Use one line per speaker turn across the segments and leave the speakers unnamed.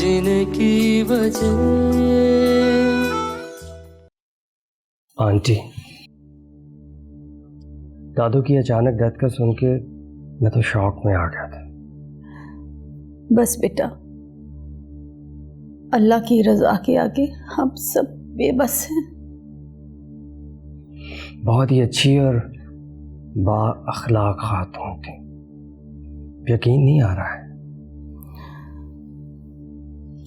जीने की वजह।
आंटी, दादू की अचानक डेथ का सुन के मैं तो शॉक में आ गया था।
बस बेटा, अल्लाह की रजा के आगे हम सब बेबस हैं।
बहुत ही अच्छी और बा अखलाक खातून थी, यकीन नहीं आ रहा है।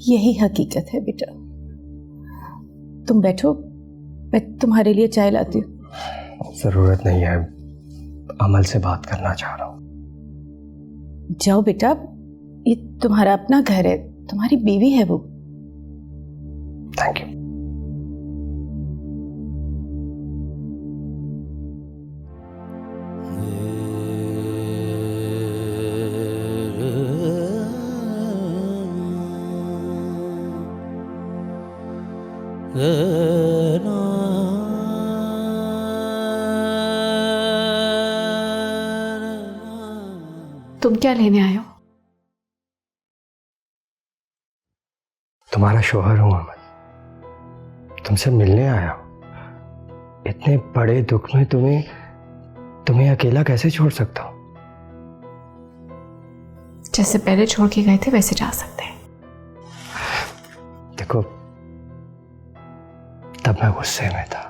यही हकीकत है बेटा। तुम बैठो, मैं तुम्हारे लिए चाय लाती हूँ।
जरूरत नहीं है, अमल से बात करना चाह रहा हूँ।
जाओ बेटा, ये तुम्हारा अपना घर है, तुम्हारी बीवी है वो।
Thank you.
तुम क्या लेने आए हो?
तुम्हारा शोहर हूं अमल, तुमसे मिलने आया हूं। इतने बड़े दुख में तुम्हें अकेला कैसे छोड़ सकता हूं?
जैसे पहले छोड़ के गए थे वैसे जा सकते हैं।
देखो, तब मैं गुस्से में था,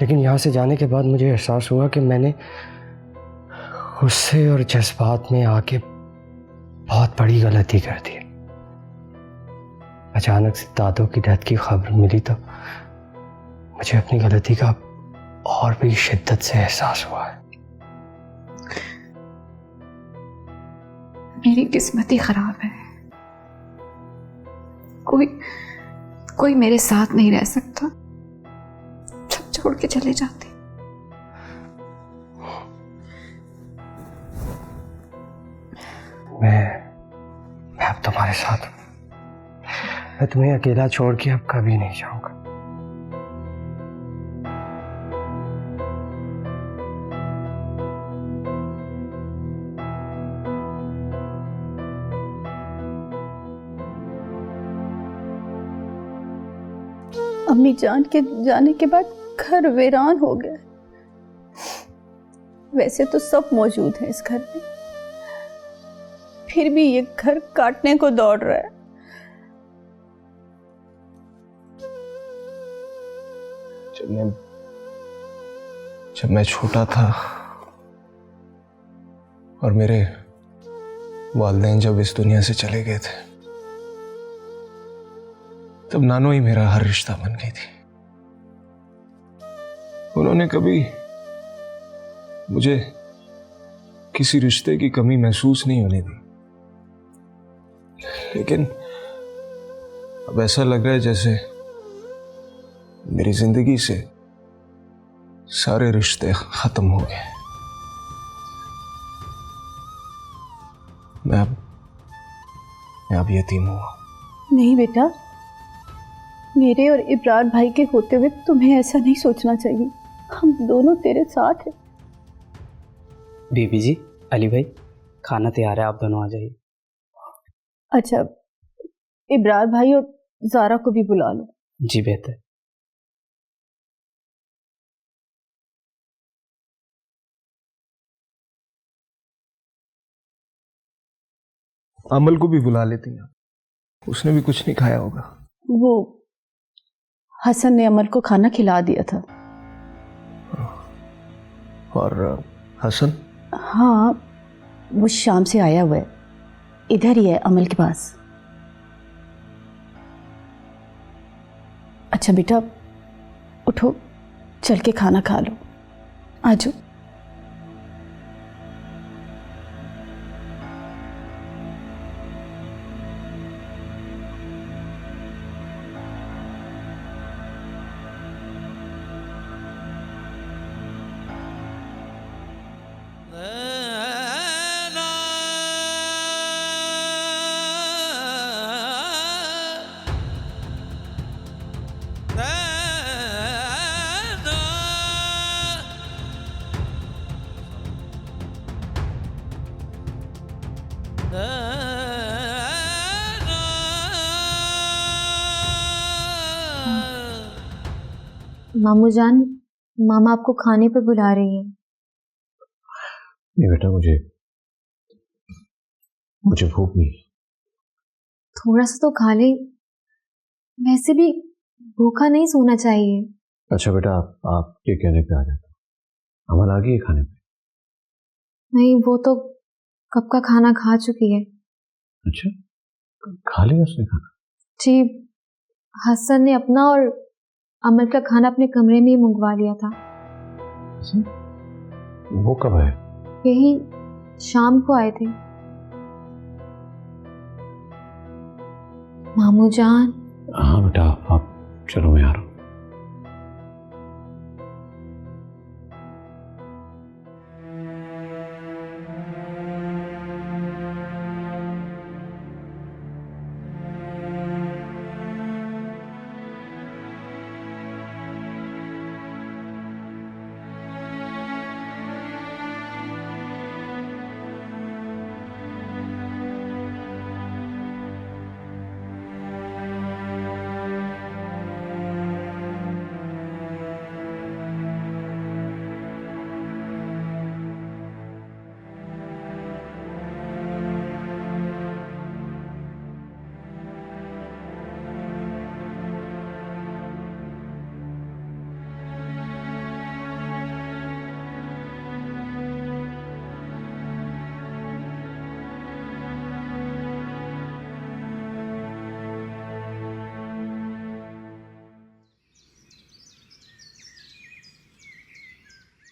लेकिन यहां से जाने के बाद मुझे एहसास हुआ कि मैंने गुस्से और जज्बात में आके बहुत बड़ी गलती कर दी। अचानक से दादू की डेथ की खबर मिली तो मुझे अपनी गलती का और भी शिद्दत से एहसास हुआ है।
मेरी किस्मत ही खराब है। कोई मेरे साथ नहीं रह सकता, सब छोड़ के चले जाते।
मैं अब तुम्हारे साथ हूं। मैं तुम्हें अकेला छोड़ के अब कभी नहीं जाऊंगा।
अम्मी जान के जाने के बाद घर वीरान हो गया। वैसे तो सब मौजूद हैं इस घर में, फिर भी ये घर काटने को दौड़ रहा है।
जब मैं छोटा था और मेरे वालिदैन जब इस दुनिया से चले गए थे, तब नानो ही मेरा हर रिश्ता बन गई थी। उन्होंने कभी मुझे किसी रिश्ते की कमी महसूस नहीं होने दी, लेकिन अब ऐसा लग रहा है जैसे मेरी जिंदगी से सारे रिश्ते खत्म हो गए। मैं अब यतीम हुआ।
नहीं बेटा, मेरे और इब्रार भाई के होते हुए तुम्हें ऐसा नहीं सोचना चाहिए। हम दोनों तेरे साथ हैं।
बीबी जी, अली भाई, खाना तैयार है, आप दोनों आ जाइए।
अच्छा, इब्रार भाई और ज़ारा को भी बुला लो।
जी बेहतर।
अमल को भी बुला लेती हैं, उसने भी कुछ नहीं खाया होगा।
वो हसन ने अमल को खाना खिला दिया था।
और हसन?
हाँ, वो शाम से आया हुआ है, इधर ही है अमल के पास। अच्छा बेटा, उठो, चल के खाना खा लो। आजो।
मामू जान, मामा आपको खाने पर बुला रही हैं।
नहीं बेटा, मुझे भूख नहीं है।
थोड़ा सा तो खा ले, वैसे भी भूखा नहीं सोना चाहिए।
अच्छा बेटा, आपके कहने पे आ जाता। अमल आ गई है खाने पे?
नहीं, वो तो कब का खाना खा चुकी है।
अच्छा, खा लिया उसने खाना?
जी, हसन ने अपना और अमल का खाना अपने कमरे में ही मंगवा लिया था।
वो कब आए?
यही शाम को आए थे। मामू जान।
हाँ बेटा, आप चलो, मैं आ रहा हूँ।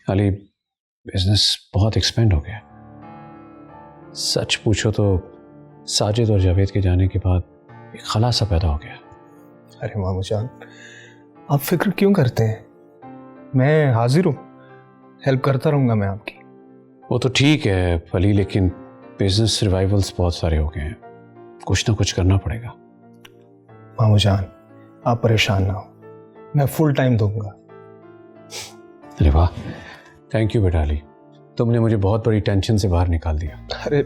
अली, बिजनेस बहुत एक्सपेंड हो गया। सच पूछो तो साजिद और जावेद के जाने के बाद एक खला सा पैदा हो गया।
अरे मामू जान, आप फिक्र क्यों करते हैं? मैं हाजिर हूँ, हेल्प करता रहूँगा मैं आपकी।
वो तो ठीक है अली, लेकिन बिजनेस रिवाइवल्स बहुत सारे हो गए हैं, कुछ ना कुछ करना पड़ेगा।
मामू जान, आप परेशान ना हो, मैं फुल टाइम दूंगा।
अरे वाह, थैंक यू बेटा अली, तुमने मुझे बहुत बड़ी टेंशन से बाहर निकाल दिया।
अरे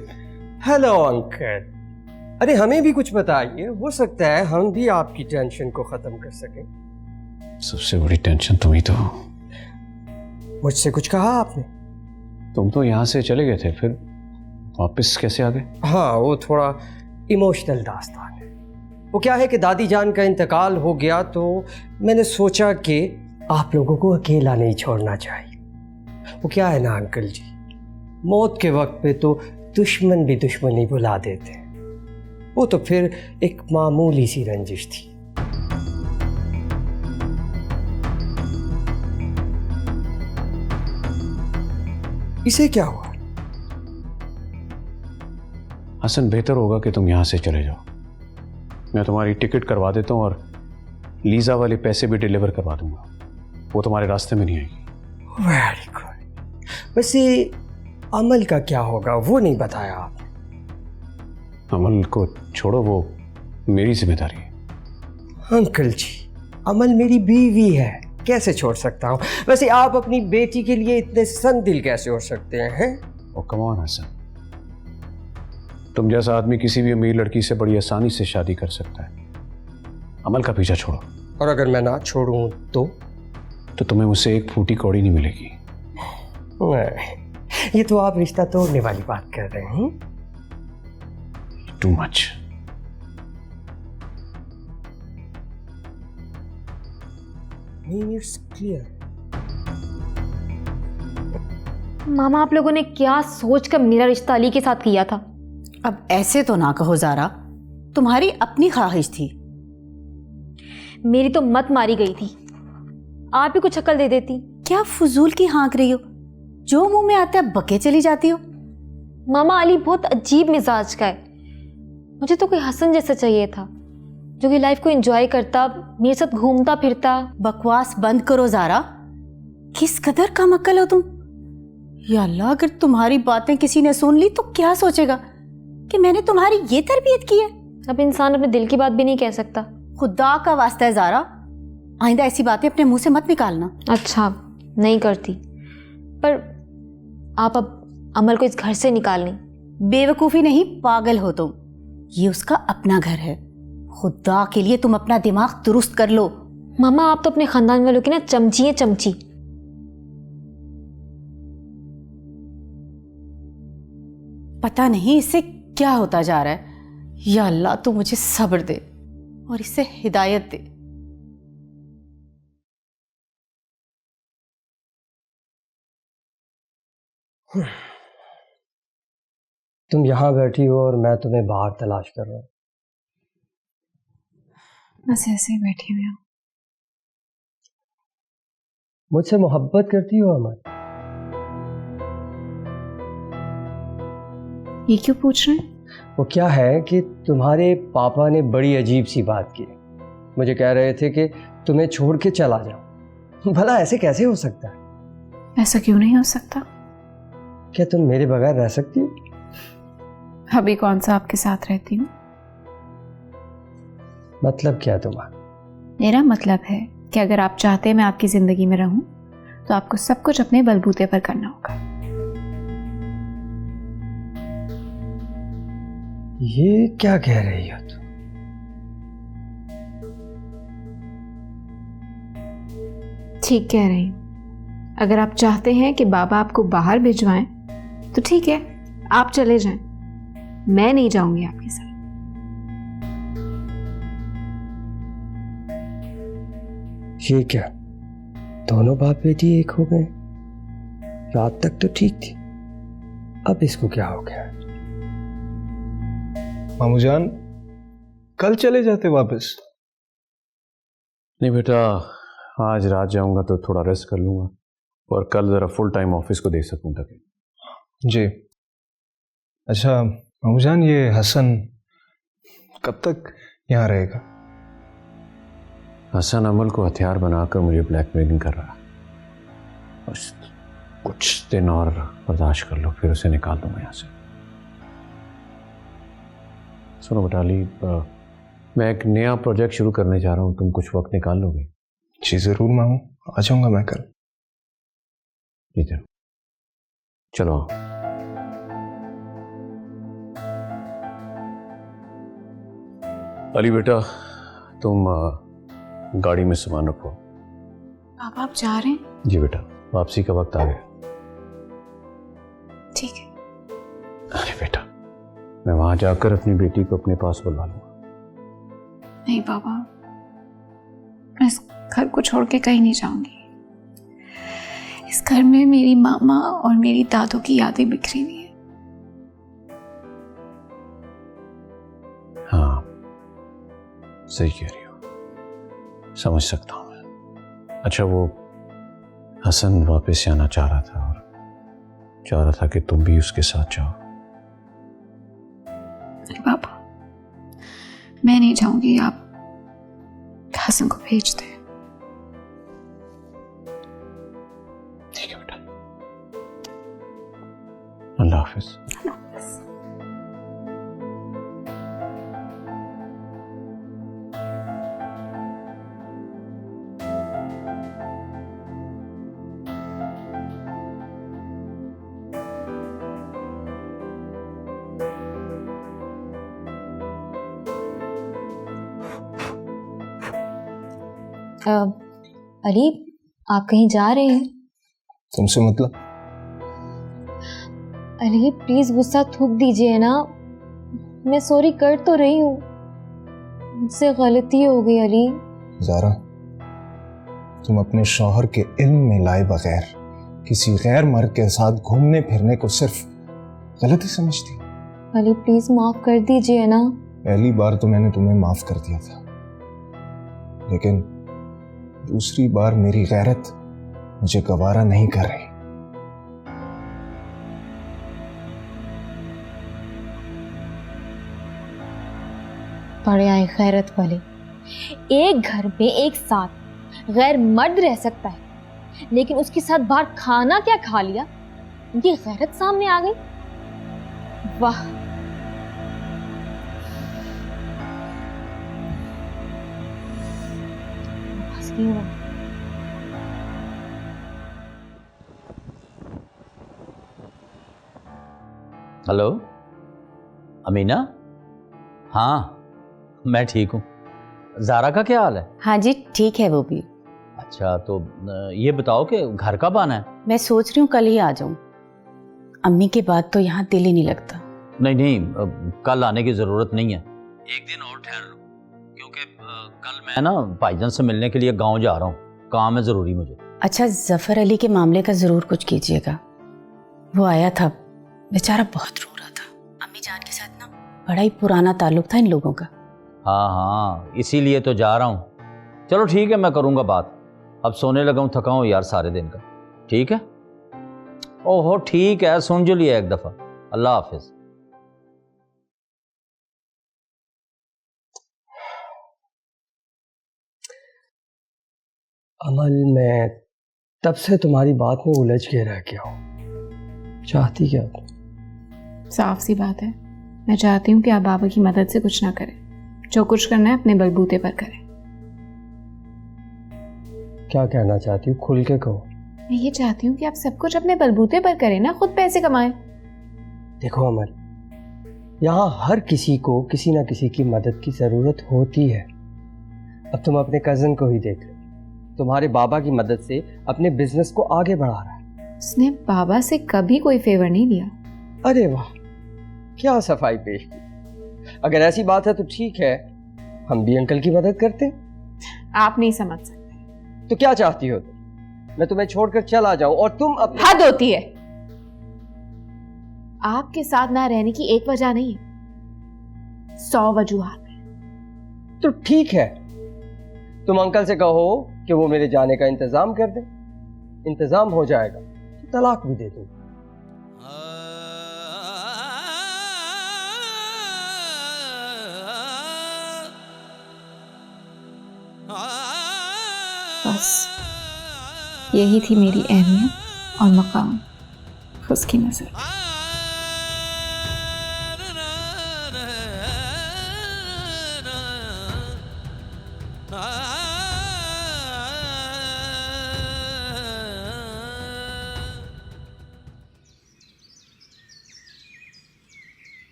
हेलो अंकल, अरे हमें भी कुछ बताइए, हो सकता है हम भी आपकी टेंशन को खत्म कर सकें।
सबसे बड़ी टेंशन तुम ही तो हो।
मुझसे कुछ कहा आपने?
तुम तो यहाँ से चले गए थे, फिर वापस कैसे आ गए?
हाँ, वो थोड़ा इमोशनल दास्तान है। वो क्या है कि दादी जान का इंतकाल हो गया तो मैंने सोचा कि आप लोगों को अकेला नहीं छोड़ना चाहिए। वो क्या है ना अंकल जी, मौत के वक्त पे तो दुश्मन भी दुश्मनी भुला देते हैं। वो तो फिर एक मामूली सी रंजिश थी। इसे क्या हुआ?
हसन, बेहतर होगा कि तुम यहाँ से चले जाओ। मैं तुम्हारी टिकट करवा देता हूँ और लीजा वाले पैसे भी डिलीवर करवा दूंगा, वो तुम्हारे रास्ते में नहीं आएगी।
Very good. वैसे अमल का क्या होगा वो नहीं बताया आपने।
अमल को छोड़ो, वो मेरी जिम्मेदारी है।
अंकल जी, अमल मेरी बीवी है, कैसे छोड़ सकता हूँ? वैसे आप अपनी बेटी के लिए इतने संदिल कैसे हो सकते हैं?
ओ कम ऑन हसन, तुम जैसा आदमी किसी भी अमीर लड़की से बड़ी आसानी से शादी कर सकता है। अमल का पीछा छोड़ो।
और अगर मैं ना छोड़ूं तो
तुम्हें मुझसे एक फूटी कौड़ी नहीं मिलेगी।
ये तो आप रिश्ता तोड़ने वाली बात कर रहे हैं।
Too much.
It's clear.
मामा, आप लोगों ने क्या सोचकर मेरा रिश्ता अली के साथ किया था?
अब ऐसे तो ना कहो ज़ारा, तुम्हारी अपनी ख्वाहिश थी।
मेरी तो मत मारी गई थी, आप भी कुछ अकल दे देती।
क्या फजूल की हाँक रही हो? जो मुंह में आता है बके चली जाती हो।
मामा, अली बहुत अजीब मिजाज का है। मुझे तो कोई हसन जैसा चाहिए था, जो कि लाइफ को एंजॉय करता, मेरे साथ घूमता फिरता।
बकवास बंद करो ज़ारा, किस कदर कम अक्ल हो तुम। या अल्लाह, अगर तुम्हारी बातें किसी ने सुन ली तो क्या सोचेगा कि मैंने तुम्हारी ये तरबियत की है।
अब इंसान अपने दिल की बात भी नहीं कह सकता।
खुदा का वास्ता है ज़ारा, आइंदा ऐसी बातें अपने मुंह से मत निकालना।
अच्छा, नहीं करती, पर आप अब अमल को इस घर से निकालनी।
बेवकूफ़ी नहीं, पागल हो तुम। ये उसका अपना घर है। खुदा के लिए तुम अपना दिमाग दुरुस्त कर लो।
मामा आप तो अपने खानदान वालों की ना चमची है, चमची।
पता नहीं इससे क्या होता जा रहा है। या अल्लाह तू मुझे सब्र दे और इससे हिदायत दे।
तुम यहाँ बैठी हो और मैं तुम्हें बाहर तलाश कर रहा हूँ।
बस ऐसे ही बैठी हुई हूँ।
मुझसे मोहब्बत करती हो अमन?
ये क्यों पूछ रहे हैं?
वो क्या है कि तुम्हारे पापा ने बड़ी अजीब सी बात की। मुझे कह रहे थे कि तुम्हें छोड़ के चला जाऊं। भला ऐसे कैसे हो सकता है?
ऐसा क्यों नहीं हो सकता?
क्या तुम मेरे बगैर रह सकती हो?
अभी कौन सा आपके साथ रहती हूँ?
मतलब क्या तुम्हारा?
मेरा मतलब है कि अगर आप चाहते हैं मैं आपकी जिंदगी में रहूं तो आपको सब कुछ अपने बलबूते पर करना होगा।
ये क्या कह रही हो तुम?
ठीक कह रही हूं। अगर आप चाहते हैं कि बाबा आपको बाहर भिजवाएं तो ठीक है, आप चले जाएं। मैं नहीं जाऊंगी आपके साथ।
ये क्या, दोनों बाप बेटी एक हो गए? रात तक तो ठीक थी, अब इसको क्या हो गया?
मामू जान, कल चले जाते वापस?
नहीं बेटा, आज रात जाऊंगा तो थोड़ा रेस्ट कर लूंगा और कल ज़रा फुल टाइम ऑफिस को दे सकूं तक।
जी। अच्छा मामू जान, ये हसन कब तक यहाँ रहेगा?
हसन अमल को हथियार बनाकर मुझे ब्लैकमेलिंग कर रहा है। बस कुछ दिन और बर्दाश्त कर लो, फिर उसे निकाल दूंगा यहाँ से। सुनो बटाली, मैं एक नया प्रोजेक्ट शुरू करने जा रहा हूँ, तुम कुछ वक्त निकाल लोगे?
जी ज़रूर मामू, आ जाऊँगा मैं कल।
जी जरूर, चलो। अली बेटा, तुम गाड़ी में सामान रखो।
पापा आप जा रहे हैं?
जी बेटा, वापसी का वक्त आ गया।
ठीक है।
अरे बेटा, मैं वहां जाकर अपनी बेटी को अपने पास बुला लूंगा।
नहीं पापा, मैं इस घर को छोड़ के कहीं नहीं जाऊंगी। इस घर में मेरी मामा और मेरी दादू की यादें बिखरी हुई है।
हाँ, सही कह रही हो, समझ सकता हूं मैं। अच्छा, वो हसन वापस आना चाह रहा था और चाह रहा था कि तुम भी उसके साथ जाओ।
नहीं पापा, मैं नहीं जाऊंगी, आप हसन को भेज दें।
ठीक है बेटा, अल्लाह हाफिज।
अली, आप कहीं जा रहे हैं?
तुमसे मतलब?
अली प्लीज गुस्सा थूक दीजिए ना, मैं सॉरी कर तो रही हूँ, मुझसे गलती हो गई। अली
ज़ारा, तुम अपने शौहर के इल्म में लाए बगैर किसी गैर मर्द के साथ घूमने फिरने को सिर्फ गलती समझती?
अली प्लीज माफ कर दीजिए ना।
पहली बार तो मैंने तुम्हें माफ कर दिया था, लेकिन दूसरी बार मेरी गैरत मुझे गवारा नहीं कर रही।
बड़े आए गैरत वाले। एक घर में एक साथ गैर मर्द रह सकता है, लेकिन उसके साथ बाहर खाना क्या खा लिया, उनकी गैरत सामने आ गई। वाह।
हेलो अमीना, हाँ मैं ठीक हूँ। ज़ारा का क्या हाल है?
हाँ जी ठीक है वो भी।
अच्छा तो ये बताओ कि घर कब आना है?
मैं सोच रही हूँ कल ही आ जाऊँ। अम्मी के बाद तो यहाँ दिल ही नहीं लगता।
नहीं नहीं, कल आने की ज़रूरत नहीं है, एक दिन और ठहर लो, क्योंकि कल मैं ना भाईजान से मिलने के लिए गांव जा रहा हूँ, काम है ज़रूरी मुझे।
अच्छा जफ़र अली के मामले का ज़रूर कुछ कीजिएगा। वो आया था, बेचारा बहुत रो रहा था। अम्मी जान के साथ ना बड़ा ही पुराना ताल्लुक था इन लोगों का।
हाँ हाँ, इसीलिए तो जा रहा हूँ। चलो ठीक है, मैं करूँगा बात। अब सोने लगा हूँ, थका हूँ यार सारे दिन का। ठीक है? ओहो ठीक है, सुन जो लिया एक दफ़ा। अल्लाह हाफिज़।
अमल, मैं तब से तुम्हारी बात में उलझ के रह गया हूँ। चाहती क्या तुम?
साफ सी बात है, मैं चाहती हूँ कि आप बाबा की मदद से कुछ ना करें, जो कुछ करना है अपने बलबूते पर करें।
क्या कहना चाहती हूँ, खुल के कहो।
मैं ये चाहती हूँ कि आप सब कुछ अपने बलबूते पर करें ना, खुद पैसे कमाएं।
देखो अमल, यहाँ हर किसी को किसी ना किसी की मदद की ज़रूरत होती है। अब तुम अपने कज़न को ही देख लो, तुम्हारे बाबा की मदद से अपने बिजनेस को आगे बढ़ा रहा है।
उसने बाबा से कभी कोई फेवर नहीं लिया।
अरे वाह, क्या सफाई पेश की। अगर ऐसी बात है तो ठीक है, हम भी अंकल की मदद करते।
आप नहीं समझ सकते।
तो क्या चाहती हो तुम? मैं तुम्हें छोड़कर चला जाऊं और तुम अपने...
हद होती है। आपके साथ ना रहने की एक वजह नहीं है, 100 वजूहात है।
तो ठीक है, तुम अंकल से कहो कि वो मेरे जाने का इंतजाम कर दे। इंतजाम हो जाएगा तो तलाक भी दे दूंगा।
बस यही थी मेरी अहमियत और मकाम उसकी नजर।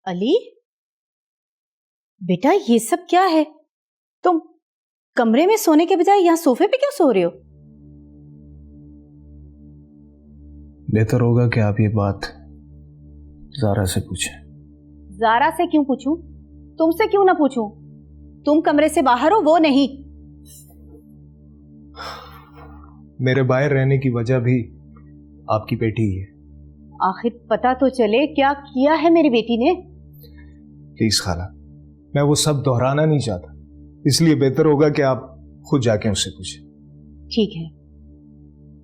अली बेटा, ये सब क्या है? तुम कमरे में सोने के बजाय यहाँ सोफे पे क्यों सो रहे हो?
बेहतर होगा कि आप ये बात ज़ारा से पूछें।
ज़ारा से क्यों पूछूं? तुमसे क्यों ना पूछूं? तुम कमरे से बाहर हो, वो नहीं।
मेरे बाहर रहने की वजह भी आपकी बेटी ही है।
आखिर पता तो चले क्या किया है मेरी बेटी ने।
प्लीज खाला, मैं वो सब दोहराना नहीं चाहता, इसलिए बेहतर होगा कि आप खुद जाके उससे पूछें।
ठीक है,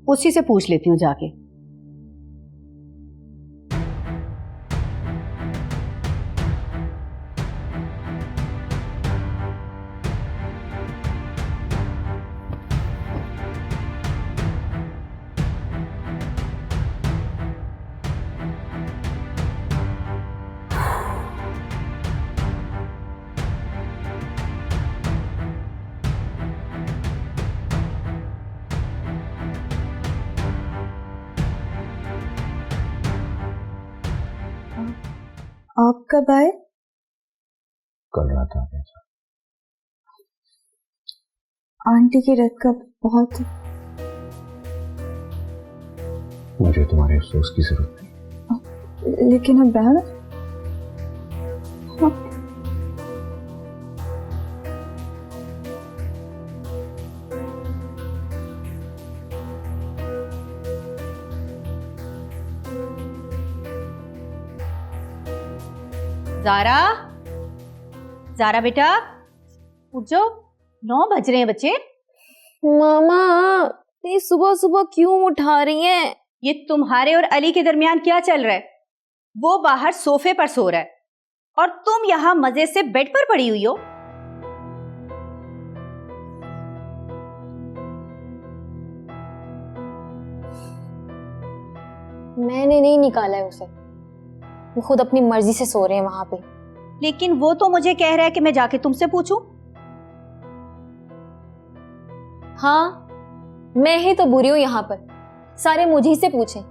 उसी से पूछ लेती हूँ जाके।
आप कब आए?
कल रात आ गया था।
आंटी की रत का बहुत।
मुझे तुम्हारे अफसोस की जरूरत नहीं।
लेकिन अब बहन
ज़ारा, ज़ारा बेटा उठ जाओ, 9 बज रहे हैं बच्चे।
मामा ये सुबह सुबह क्यों उठा रही हैं?
ये तुम्हारे और अली के दरमियान क्या चल रहा है? वो बाहर सोफे पर सो रहा है और तुम यहाँ मजे से बेड पर पड़ी हुई हो।
मैंने नहीं निकाला है उसे, वो खुद अपनी मर्जी से सो रहे हैं वहां पे।
लेकिन वो तो मुझे कह रहा है कि मैं जाके तुमसे पूछूं।
हाँ, मैं ही तो बुरी हूं यहाँ पर, सारे मुझे से पूछें।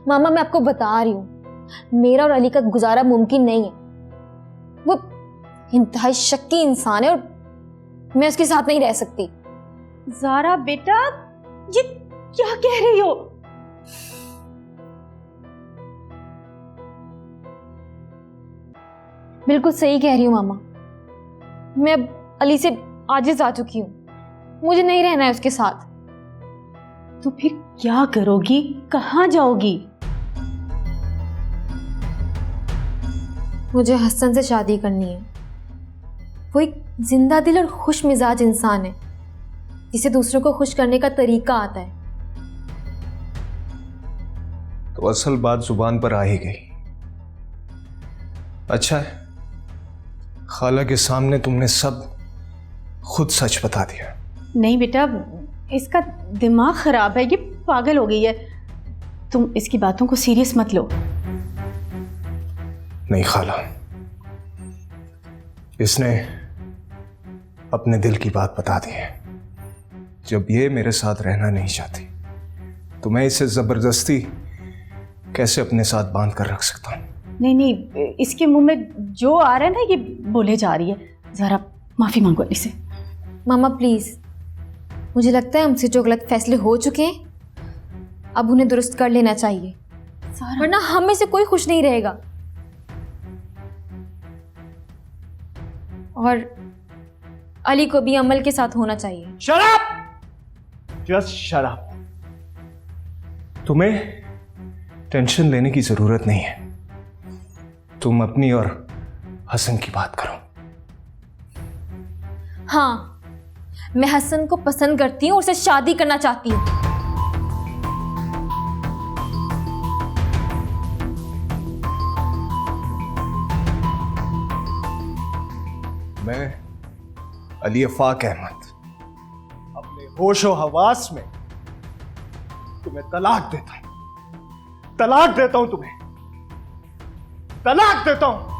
मामा मैं आपको बता रही हूँ, मेरा और अली का गुजारा मुमकिन नहीं है। वो इंतहाई शक्की इंसान है और मैं उसके साथ नहीं रह सकती।
ज़ारा बेटा, ये क्या कह रही हो?
बिल्कुल सही कह रही हूँ मामा। मैं अब अली से आजिज आ चुकी हूँ, मुझे नहीं रहना है उसके साथ।
तो फिर क्या करोगी, कहाँ जाओगी?
मुझे हसन से शादी करनी है। वो एक जिंदा दिल और खुश मिजाज इंसान है जिसे दूसरों को खुश करने का तरीका आता है।
तो असल बात जुबान पर आ ही गई। अच्छा है, खाला के सामने तुमने सब खुद सच बता दिया।
नहीं बेटा, इसका दिमाग खराब है, ये पागल हो गई है। तुम इसकी बातों को सीरियस मत लो।
नहीं खाला, इसने अपने दिल की बात बता दी है। जब ये मेरे साथ रहना नहीं चाहती तो मैं इसे जबरदस्ती कैसे अपने साथ बांध कर रख सकता हूं?
नहीं नहीं, इसके मुंह में जो आ रहा है ना ये बोले जा रही है। जरा माफी मांगो अली से।
मामा प्लीज, मुझे लगता है हमसे जो गलत फैसले हो चुके हैं अब उन्हें दुरुस्त कर लेना चाहिए, वरना हम में से कोई खुश नहीं रहेगा। और अली को भी अमल के साथ होना चाहिए।
शराब, जस्ट शराब। तुम्हें टेंशन लेने की जरूरत नहीं है। तुम अपनी और हसन की बात करो।
हाँ, मैं हसन को पसंद करती हूँ और उससे शादी करना चाहती हूँ।
मैं अली अफाक अहमद अपने होशो हवास में तुम्हें तलाक देता हूं। तलाक देता हूं, तुम्हें तलाक देता हूं।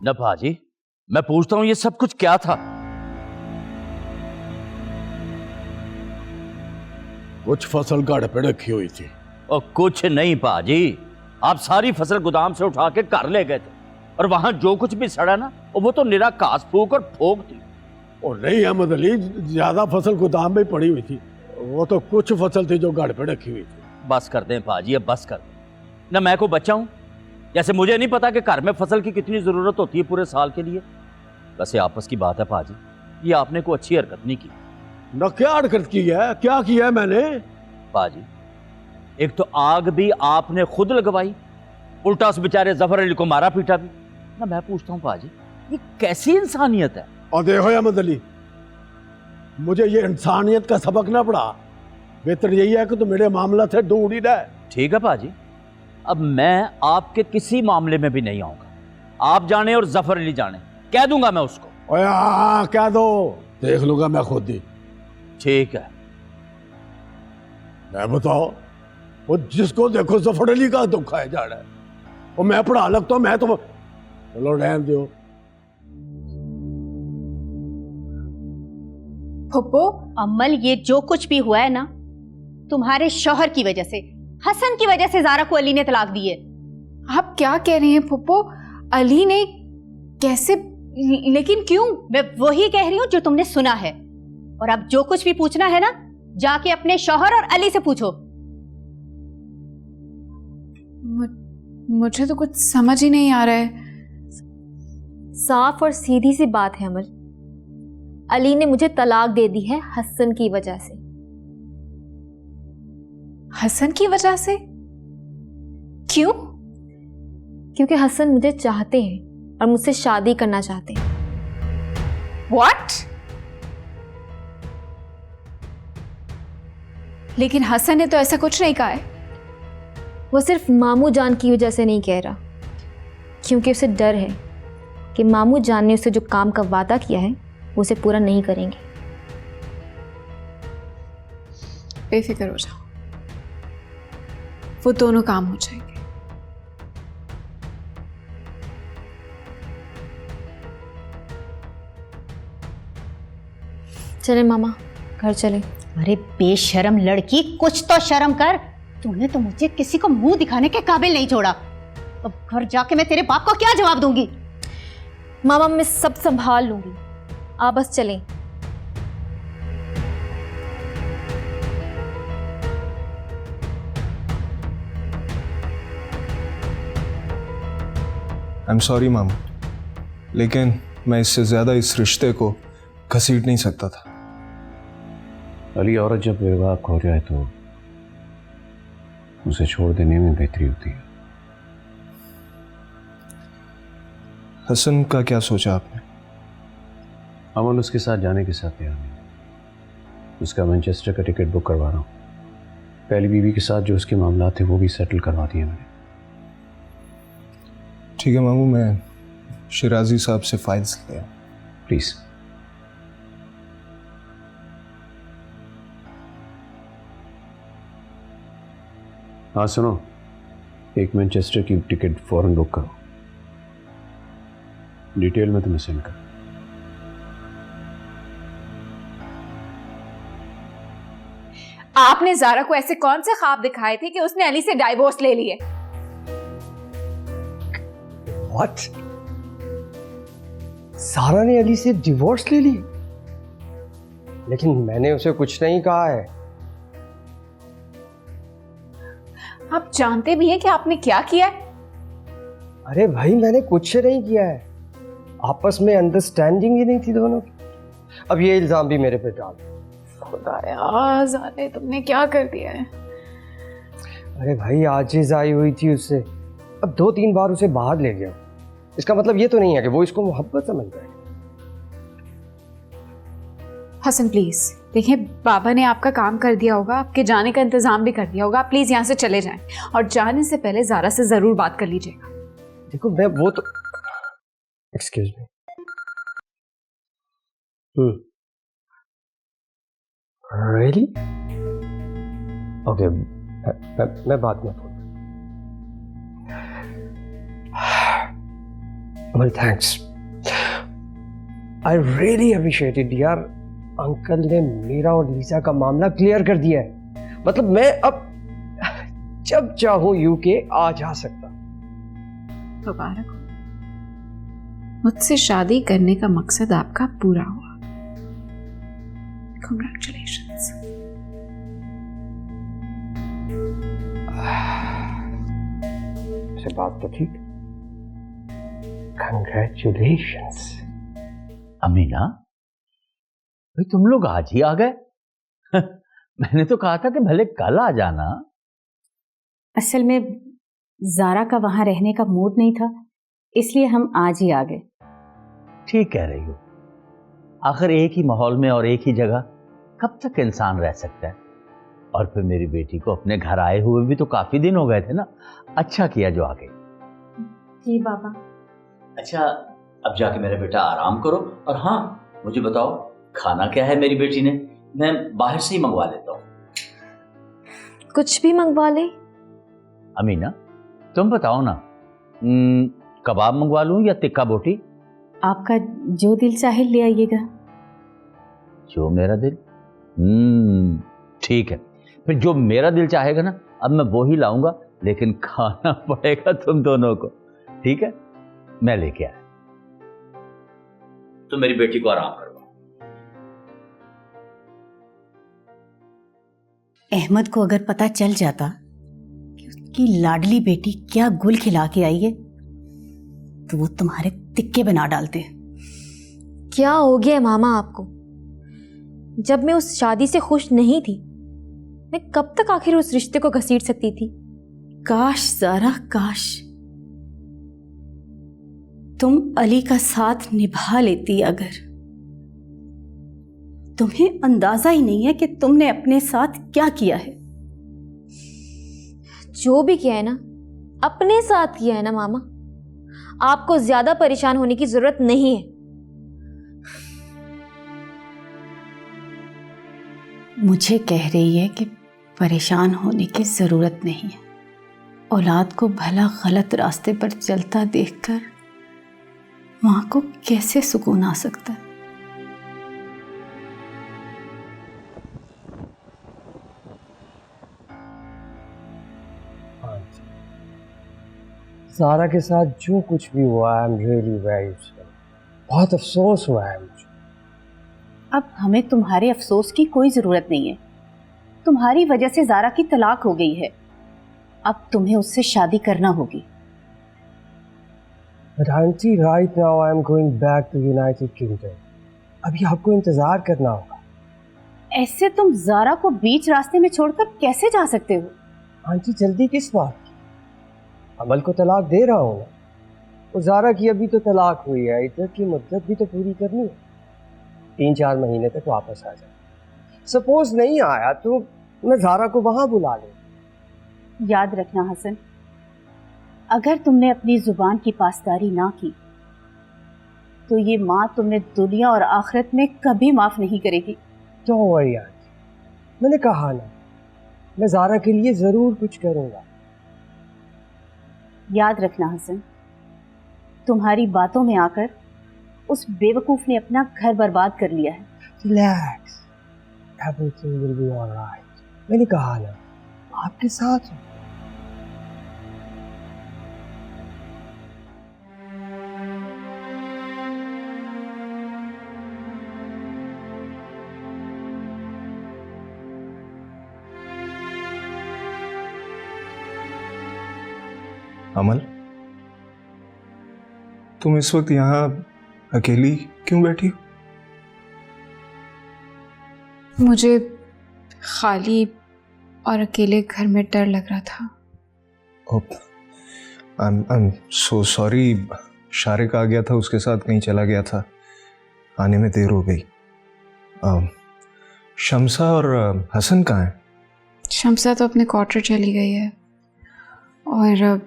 न भाजी, मैं पूछता हूं ये सब कुछ क्या था?
कुछ फसल गाड़ पे रखी हुई थी।
और कुछ नहीं भाजी, आप सारी फसल गोदाम से उठा के घर ले गए थे और वहां जो कुछ भी सड़ा ना वो तो निरा घास फूक और फोक थी।
और नहीं अहमद अली, ज्यादा फसल गोदाम में पड़ी हुई थी। वो तो कुछ फसल थी जो गाड़ पे रखी हुई थी।
बस कर दें भाजी, अब बस कर दें। न मैं को बच्चा हूं, जैसे मुझे नहीं पता कि घर में फसल की कितनी जरूरत होती है पूरे साल के लिए। वैसे आपस की बात है भाजी, ये आपने को अच्छी हरकत नहीं की।
न क्या हरकत की है, क्या किया है मैंने?
भाजी, एक तो आग भी आपने खुद लगवाई, उल्टा उस बेचारे जफर अली को मारा पीटा भी। ना मैं पूछता हूं भाजी, ये कैसी इंसानियत है?
और देखो अहमद अली, मुझे ये इंसानियत का सबक ना पड़ा। बेहतर यही है कि तो मेरे मामला से दूर ही रहे।
ठीक है भाजी, अब मैं आपके किसी मामले में भी नहीं आऊंगा। आप जाने और जफर अली जाने, कह दूंगा मैं उसको।
ओए हाँ, कह दो, देख लूंगा मैं खुद ही।
ठीक है।
मैं बताओ, वो जिसको देखो जफर अली का दुख है जा रहा है। और मैं पढ़ा लगता हूं, मैं तो चलो रहने दो।
फुप्पो,
अमल, ये जो कुछ भी हुआ है ना, तुम्हारे शौहर की वजह से, हसन की वजह से ज़ारा को अली ने तलाक दी है।
आप क्या कह रही हैं फुप्पो? अली ने कैसे? लेकिन क्यों?
मैं वही कह रही हूँ जो तुमने सुना है। और अब जो कुछ भी पूछना है ना, जाके अपने शौहर और अली से पूछो।
मुझे तो कुछ समझ ही नहीं आ रहा है।
साफ और सीधी सी बात है अमल, अली ने मुझे तलाक दे दी है हसन की वजह से।
हसन की वजह से? क्यों?
क्योंकि हसन मुझे चाहते हैं और मुझसे शादी करना चाहते हैं।
What? लेकिन हसन ने तो ऐसा कुछ नहीं कहा है।
वो सिर्फ मामू जान की वजह से नहीं कह रहा, क्योंकि उसे डर है कि मामू जान ने उसे जो काम का वादा किया है वो उसे पूरा नहीं करेंगे।
बेफिक्र हो जाओ, वो दोनों काम हो जाएंगे।
चले मामा, घर चले।
अरे बेशरम लड़की, कुछ तो शर्म कर। तूने तो मुझे किसी को मुंह दिखाने के काबिल नहीं छोड़ा। अब घर जाके मैं तेरे बाप को क्या जवाब दूंगी?
मामा मैं सब संभाल लूंगी, आप बस चलें।
आई एम सॉरी मामू, लेकिन मैं इससे ज्यादा इस रिश्ते को घसीट नहीं सकता था।
अली, औरत जब बेवाक हो जाए तो उसे छोड़ देने में बेहतरी होती है।
हसन का क्या सोचा आपने?
अमन उसके साथ जाने के साथ तैयार नहीं। उसका मैनचेस्टर का टिकट बुक करवा रहा हूँ। पहली बीवी के साथ जो उसके मामला थे वो भी सेटल करवा दिए मैंने।
ठीक है मामू, मैं शिराजी साहब से फाइल्स ले आऊं।
प्लीज। हाँ सुनो, एक मैनचेस्टर की टिकट फौरन बुक करो। डिटेल में तुम्हें सेंड कर।
आपने ज़ारा को ऐसे कौन से ख्वाब दिखाए थे कि उसने अली से डाइवोर्स ले लिए?
What? ज़ारा ने अली से डिवोर्स ले ली? लेकिन मैंने उसे कुछ नहीं कहा है।
आप जानते भी हैं कि आपने क्या किया है?
अरे भाई, मैंने कुछ नहीं किया है। आपस में अंडरस्टैंडिंग ही नहीं थी दोनों की। अब ये इल्जाम भी मेरे पे डाल।
खुदाया, ज़ारा तुमने क्या कर दिया है?
अरे भाई, आजिज़ आई हुई थी उससे, अब 2-3 बार उसे बाहर ले गया। इसका मतलब ये तो नहीं है कि वो इसको मोहब्बत समझता है।
हसन प्लीज देखिए, बाबा ने आपका काम कर दिया होगा, आपके जाने का इंतजाम भी कर दिया होगा। आप प्लीज यहाँ से चले जाएं और जाने से पहले ज़ारा से जरूर बात कर लीजिएगा।
देखो मैं वो तो एक्सक्यूज मी। रियली? ओके, मैं बाद में phone. Well thanks, I really appreciate it यार। अंकल ने मेरा और लीजा का मामला क्लियर कर दिया है। मतलब मैं अब जब चाहूं यूके आ जा सकता।
मुबारक हो, मुझसे शादी करने का मकसद आपका पूरा हुआ। कांग्रेचुलेशंस।
से बात तो ठीक। कांग्रेचुलेशंस।
अमीना, भाई तुम लोग आज ही आ गए? मैंने तो कहा था कि भले कल आ जाना।
असल में ज़ारा का वहां रहने का मूड नहीं था, इसलिए हम आज ही आ गए।
ठीक कह रही हो, आखिर एक ही माहौल में और एक ही जगह कब तक इंसान रह सकता है। और फिर मेरी बेटी को अपने घर आए हुए भी तो काफी दिन हो गए थे ना। अच्छा किया जो आ गई।
जी बाबा।
अच्छा, अब जाके मेरा बेटा आराम करो। और हाँ, मुझे बताओ खाना क्या है मेरी बेटी ने? मैं बाहर से ही मंगवा लेता हूँ।
कुछ भी मंगवा ले।
अमीना तुम बताओ ना, कबाब मंगवा लूं या तिक्का बोटी?
आपका जो दिल चाहे ले आइएगा।
जो मेरा दिल? ठीक है, फिर जो मेरा दिल चाहेगा ना, अब मैं वो ही लाऊंगा, लेकिन खाना पड़ेगा तुम दोनों को। ठीक है, मैं लेके आया। तो मेरी बेटी को आराम करवाओ।
अहमद को अगर पता चल जाता कि उसकी लाडली बेटी क्या गुल खिला के आई है, तो वो तुम्हारे तिक्के बना डालते।
क्या हो गया मामा आपको? जब मैं उस शादी से खुश नहीं थी, मैं कब तक आखिर उस रिश्ते को घसीट सकती थी?
काश ज़ारा, काश तुम अली का साथ निभा लेती। अगर तुम्हें अंदाजा ही नहीं है कि तुमने अपने साथ क्या किया है।
जो भी किया है ना अपने साथ किया है ना मामा, आपको ज्यादा परेशान होने की जरूरत नहीं है।
मुझे कह रही है कि परेशान होने की ज़रूरत नहीं है। औलाद को भला गलत रास्ते पर चलता देखकर माँ को कैसे सुकून आ सकता है।
ज़ारा के साथ जो कुछ भी हुआ, I am really very sorry. बहुत अफसोस हुआ है मुझे।
अब हमें तुम्हारे अफसोस की कोई ज़रूरत नहीं है। तुम्हारी वजह से ज़ारा की तलाक हो गई है, अब तुम्हें उससे शादी करना होगी।
But auntie, right now I am going back to United Kingdom. अभी आपको इंतज़ार करना होगा।
ऐसे तुम ज़ारा को बीच रास्ते में छोड़कर कैसे जा सकते हो?
आंटी जल्दी किस बात की? अमल को तलाक दे रहा हूँ ना, और ज़ारा की अभी तो तलाक हुई है, इद्दत की मुद्दत भी तो पूरी करनी है। 3-4 महीने तक वापस आ जाए। सपोज नहीं आया तो मैं ज़ारा को वहाँ बुला लूँ।
याद रखना हसन, अगर तुमने अपनी जुबान की पासदारी ना की तो ये माँ तुम्हें दुनिया और आखिरत में कभी माफ नहीं करेगी।
डोंट वरी आंटी, मैंने कहा ना, मैं ज़ारा के लिए ज़रूर कुछ करूँगा।
याद रखना हसन, तुम्हारी बातों में आकर उस बेवकूफ़ ने अपना घर बर्बाद कर लिया है।
Relax, everything will be alright. मैंने कहा ना, आपके साथ हूँ।
अमल, तुम इस वक्त यहाँ अकेली क्यों बैठी हो?
मुझे खाली और अकेले घर में डर लग रहा था।
I'm so sorry, शारिक आ गया था, उसके साथ कहीं चला गया था, आने में देर हो गई। शम्सा और हसन कहाँ हैं?
शम्सा तो अपने क्वार्टर चली गई है और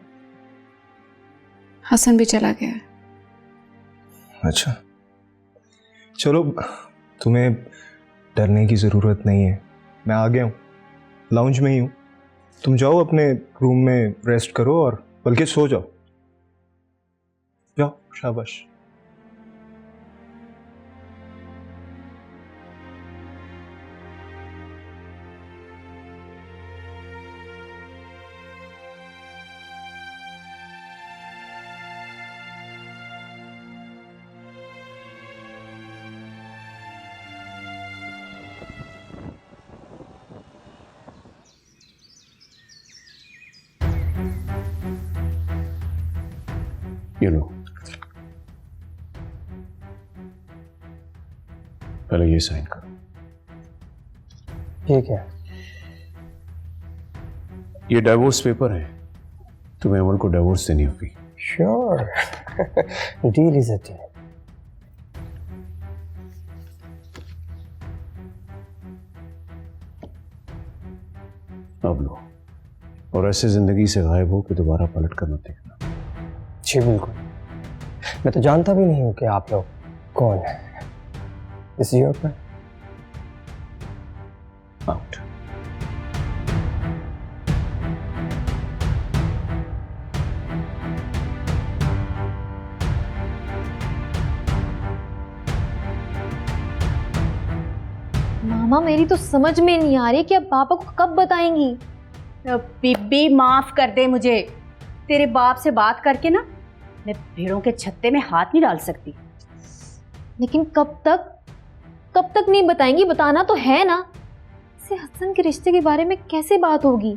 हसन भी चला गया है।
अच्छा, चलो, तुम्हें डरने की ज़रूरत नहीं है, मैं आ गया हूँ, लाउंज में ही हूँ। तुम जाओ अपने रूम में रेस्ट करो और बल्कि सो जाओ। जाओ, शाबाश।
You know, पहले ये साइन करो।
ठीक है।
ये डाइवोर्स पेपर है, तुम्हें अमल को डाइवोर्स देनी होगी।
Sure, deal is a deal.
अब लो, और ऐसे जिंदगी से गायब हो कि दोबारा पलट कर मत देखना।
जी बिल्कुल, मैं तो जानता भी नहीं हूँ कि आप लोग कौन है। इस यूरोप में
आउट।
मामा मेरी तो समझ में नहीं आ रही कि अब पापा को कब बताएंगी।
बीबी माफ कर दे मुझे, तेरे बाप से बात करके ना मैं भेड़ों के छत्ते में हाथ नहीं डाल सकती।
लेकिन कब तक नहीं बताएंगी? बताना तो है ना। इसे हसन के रिश्ते के बारे में कैसे बात होगी?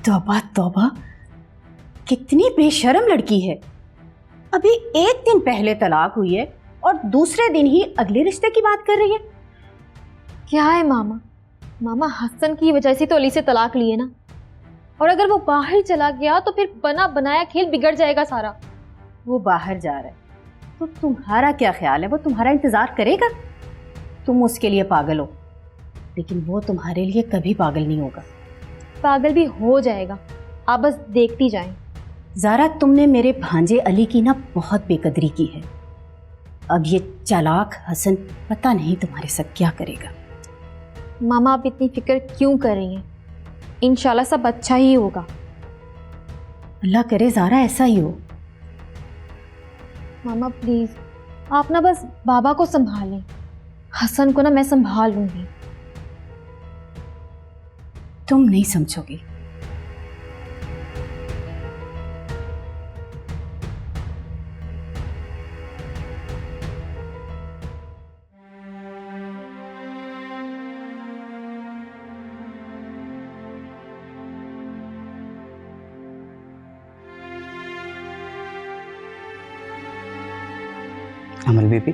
तौबा तौबा, कितनी बेशर्म लड़की है। अभी एक दिन पहले तलाक हुई है और दूसरे दिन ही अगले रिश्ते की बात कर रही है।
क्या है मामा हसन की वजह से तो अली से तलाक लिए ना, और अगर वो बाहर चला गया तो फिर बना बनाया खेल बिगड़ जाएगा सारा।
वो बाहर जा रहा है तो तुम्हारा क्या ख्याल है, वो तुम्हारा इंतजार करेगा? तुम उसके लिए पागल हो, लेकिन वो तुम्हारे लिए कभी पागल नहीं होगा।
पागल भी हो जाएगा, आप बस देखती जाएं।
ज़ारा, तुमने मेरे भांजे अली की ना बहुत बेकदरी की है। अब ये चालाक हसन पता नहीं तुम्हारे साथ क्या करेगा।
मामा आप इतनी फिक्र क्यों कर रही हैं? इंशाल्लाह सब अच्छा ही होगा।
अल्लाह करे ज़ारा ऐसा ही हो।
मामा प्लीज आप ना बस बाबा को संभालें, हसन को ना मैं संभाल लूंगी।
तुम नहीं समझोगी।
अमल बीबी,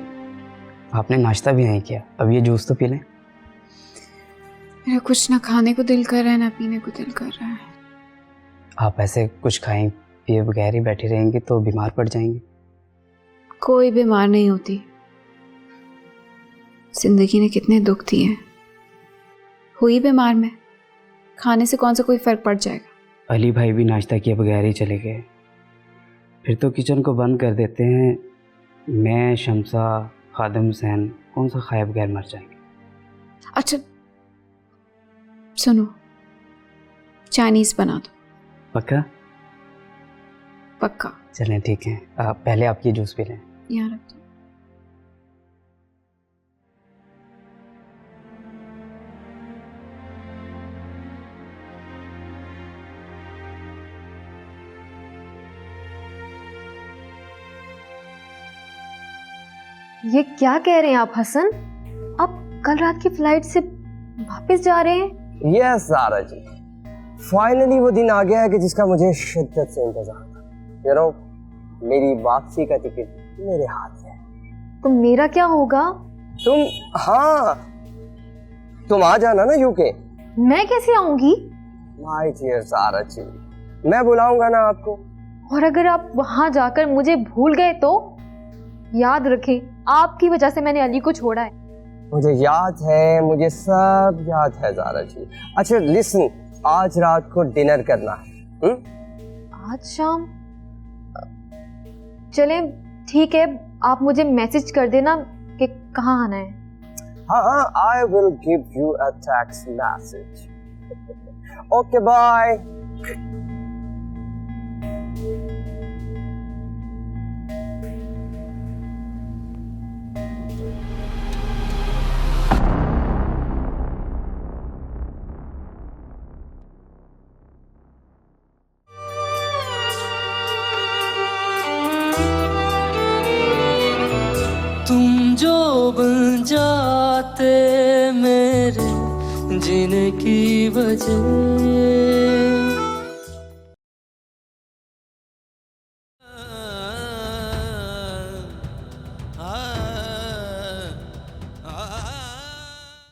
आपने नाश्ता भी नहीं किया, अब ये जूस तो पी लें।
मेरा कुछ ना खाने को दिल कर रहा है ना पीने को दिल कर रहा है।
आप ऐसे कुछ खाएं पिए बगैर ही बैठी रहेंगी तो बीमार पड़ जाएंगी।
कोई बीमार नहीं होती, जिंदगी ने कितने दुख दिए हैं। हुई बीमार में, खाने से कौन सा कोई फर्क पड़ जाएगा।
अली भाई भी नाश्ता किए बगैर ही चले गए, फिर तो किचन को बंद कर देते हैं। मैं, शमसा, खादिम हुसैन कौन सा खाए बगैर मर जाएंगे।
अच्छा सुनो, चाइनीज बना दो।
पक्का?
पक्का।
चलें ठीक है, पहले आप ये जूस पी लें।
यहाँ रख दो।
ये क्या कह रहे हैं आप हसन? आप कल रात की फ्लाइट से वापस जा रहे हैं?
यस ज़ारा जी, फाइनली वो दिन आ गया है कि जिसका मुझे शिद्दत से इंतजार था। यू नो, मेरी वापसी का टिकट मेरे हाथ है।
तो मेरा क्या होगा?
तुम आ जाना ना यूके।
मैं कैसे आऊंगी?
माय डियर ज़ारा जी, मैं बुलाऊंगा ना आपको।
और अगर आप वहां जाकर मुझे भूल गए तो याद रखें, आपकी वजह से मैंने अली को छोड़ा है।
मुझे याद है, मुझे सब याद है ज़ारा जी। अच्छा लिसन, आज रात को डिनर करना है।
आज शाम? चलें ठीक है, आप मुझे मैसेज कर देना कि कहाँ आना है।
हाँ, I will give you a text message. Okay bye.
तुम जो बन जाते मेरे जीने की वजह,